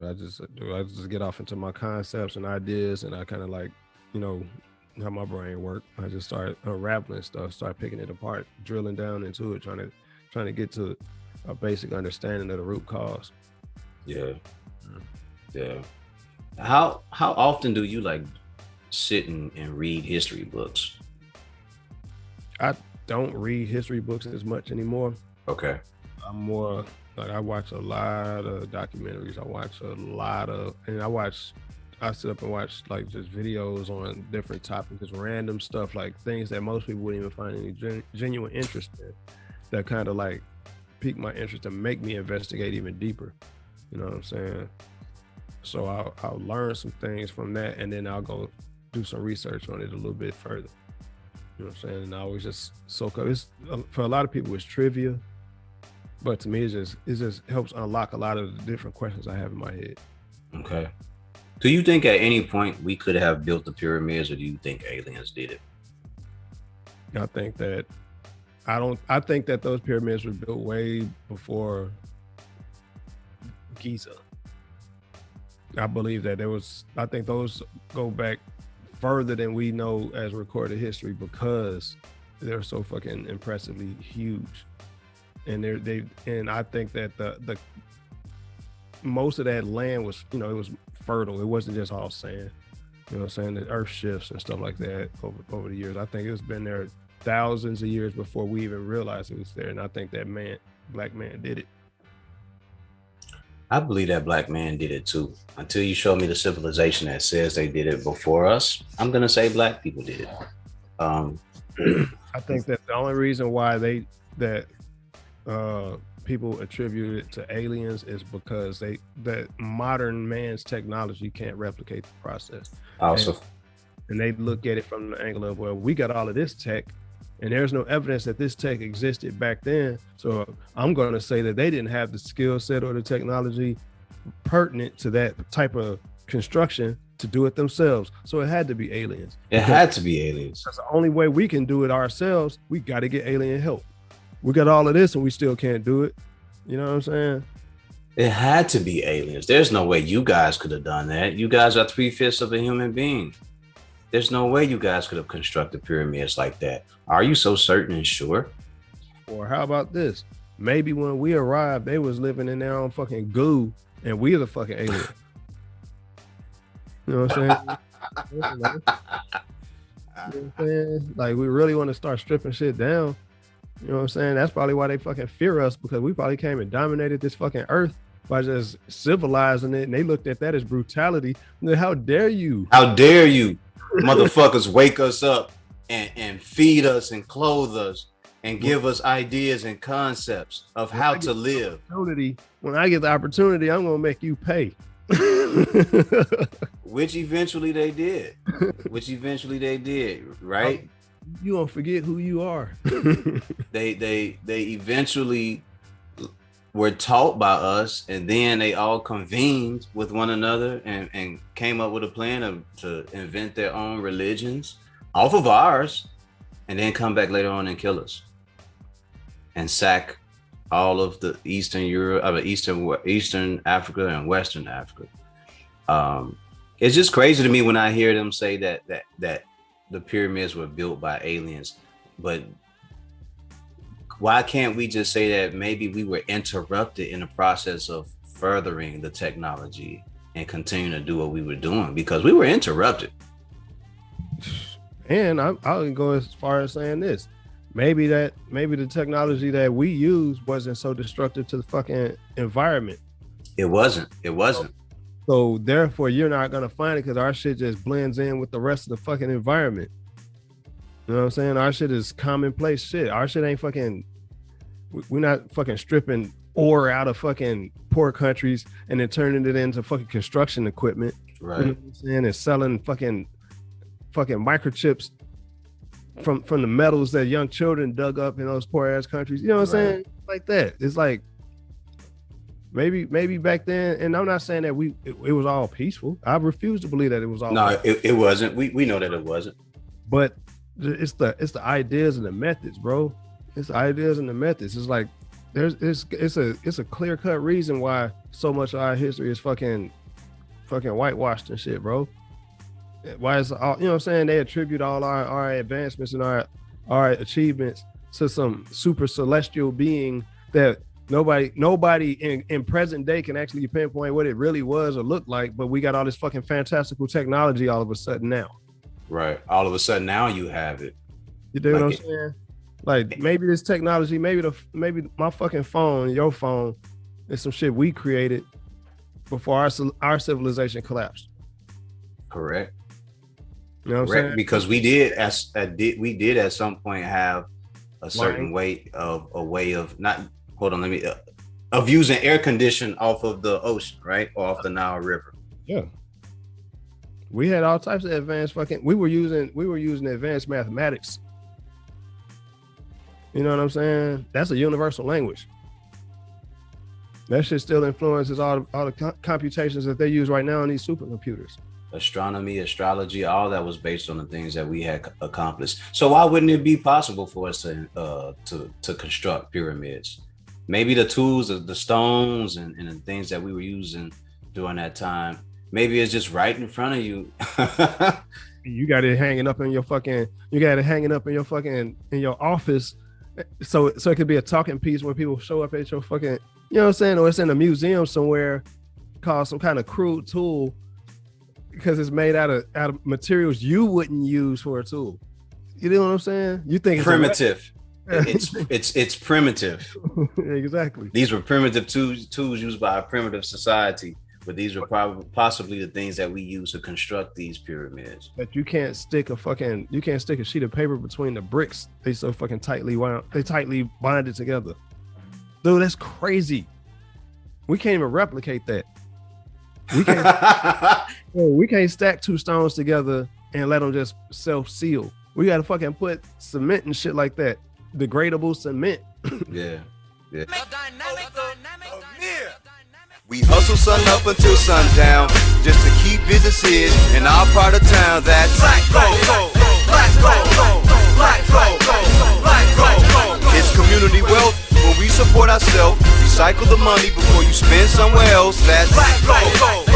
I just get off into my concepts and ideas, and I kind of like, you know, how my brain work. I just start unraveling stuff, start picking it apart, drilling down into it, trying to get to a basic understanding of the root cause. Yeah, Mm. yeah. How often do you like sit and read history books? I don't read history books as much anymore. Okay. I'm more like I watch a lot of documentaries. I watch a lot of, and I sit up and watch like just videos on different topics, just random stuff, like things that most people wouldn't even find any genuine interest in. That kind of like pique my interest and make me investigate even deeper. You know what I'm saying? So I'll learn some things from that, and then I'll go do some research on it a little bit further. You know what I'm saying? And I always just soak up. It's for a lot of people, it's trivia, but to me, it just helps unlock a lot of the different questions I have in my head. Okay. Do you think at any point we could have built the pyramids, or do you think aliens did it? I think that I don't. I think that those pyramids were built way before Giza. I believe that there was. I think those go back further than we know as recorded history because they're so fucking impressively huge, and and I think that the most of that land was, it was fertile. It wasn't just all sand. You know what I'm saying? The earth shifts and stuff like that over the years. I think it's been there thousands of years before we even realized it was there. And I think that black man did it. I believe that black man did it too. Until you show me the civilization that says they did it before us, I'm gonna say black people did it. Um, I think that the only reason why that people attribute it to aliens is because that modern man's technology can't replicate the process. And, also, and they look at it from the angle of, well, we got all of this tech and there's no evidence that this tech existed back then. So I'm going to say that they didn't have the skill set or the technology pertinent to that type of construction to do it themselves. So it had to be aliens. it had to be aliens. That's the only way we can do it ourselves. We got to get alien help. We got all of this and we still can't do it. You know what I'm saying? It had to be aliens. There's no way you guys could have done that. You guys are 3/5 of a human being. There's no way you guys could have constructed pyramids like that. Are you so certain and sure? Or how about this? Maybe when we arrived, they was living in their own fucking goo and we the fucking alien. You know what I'm saying? You know what I'm saying? Like we really want to start stripping shit down. You know what I'm saying? That's probably why they fucking fear us, because we probably came and dominated this fucking earth by just civilizing it. And they looked at that as brutality. How dare you? How dare you, motherfuckers, wake us up and feed us and clothe us and give us ideas and concepts of how to live. When I get the opportunity, I'm gonna make you pay. Which eventually they did. Right? You gonna forget who you are. They eventually were taught by us, and then they all convened with one another and came up with a plan to invent their own religions off of ours, and then come back later on and kill us and sack all of the Eastern Europe, Eastern Africa and Western Africa. It's just crazy to me when I hear them say that the pyramids were built by aliens, but why can't we just say that maybe we were interrupted in the process of furthering the technology and continue to do what we were doing, because we were interrupted. And I'll go as far as saying this. Maybe the technology that we use wasn't so destructive to the fucking environment. It wasn't. So therefore, you're not gonna find it because our shit just blends in with the rest of the fucking environment. You know what I'm saying? Our shit is commonplace shit. Our shit ain't fucking. We're not fucking stripping ore out of fucking poor countries and then turning it into fucking construction equipment. Right. You know what I'm saying? And selling fucking microchips from the metals that young children dug up in those poor ass countries. You know what I'm saying? Like that. It's like maybe back then, and I'm not saying that it was all peaceful. I refuse to believe that it was all. No, it wasn't. We know that it wasn't. But it's the ideas and the methods, bro. It's the ideas and the methods. It's like it's a clear cut reason why so much of our history is fucking whitewashed and shit, bro. Why is all, you know what I'm saying? They attribute all our advancements and our achievements to some super celestial being that nobody in present day can actually pinpoint what it really was or looked like, but we got all this fucking fantastical technology all of a sudden now. Right. All of a sudden now you have it. You do what I'm saying? Like maybe this technology, maybe my fucking phone, your phone, is some shit we created before our civilization collapsed. Correct. You know what I'm saying? Because we did at some point have a certain way of using air condition off of the ocean, right? Or off the Nile River. Yeah. We had all types of advanced we were using advanced mathematics. You know what I'm saying? That's a universal language. That shit still influences all the computations that they use right now in these supercomputers. Astronomy, astrology, all that was based on the things that we had accomplished. So why wouldn't it be possible for us to construct pyramids? Maybe the tools, the stones and the things that we were using during that time, maybe it's just right in front of you. You got it hanging up in your office. So it could be a talking piece where people show up at your fucking, you know what I'm saying? Or it's in a museum somewhere called some kind of crude tool because it's made out of materials you wouldn't use for a tool. You know what I'm saying? You think primitive. It's primitive. Exactly. These were primitive tools used by a primitive society, but these were possibly the things that we use to construct these pyramids. But you can't stick a sheet of paper between the bricks. They so fucking tightly bonded together. Dude, that's crazy. We can't even replicate that. We can't stack two stones together and let them just self-seal. We got to fucking put cement and shit like that. Degradable cement. Yeah. We hustle sun up until sundown just to keep businesses in our part of town. That's black gold, black gold, black gold, black gold. It's community wealth when we support ourselves. Recycle the money before you spend somewhere else. That's black gold.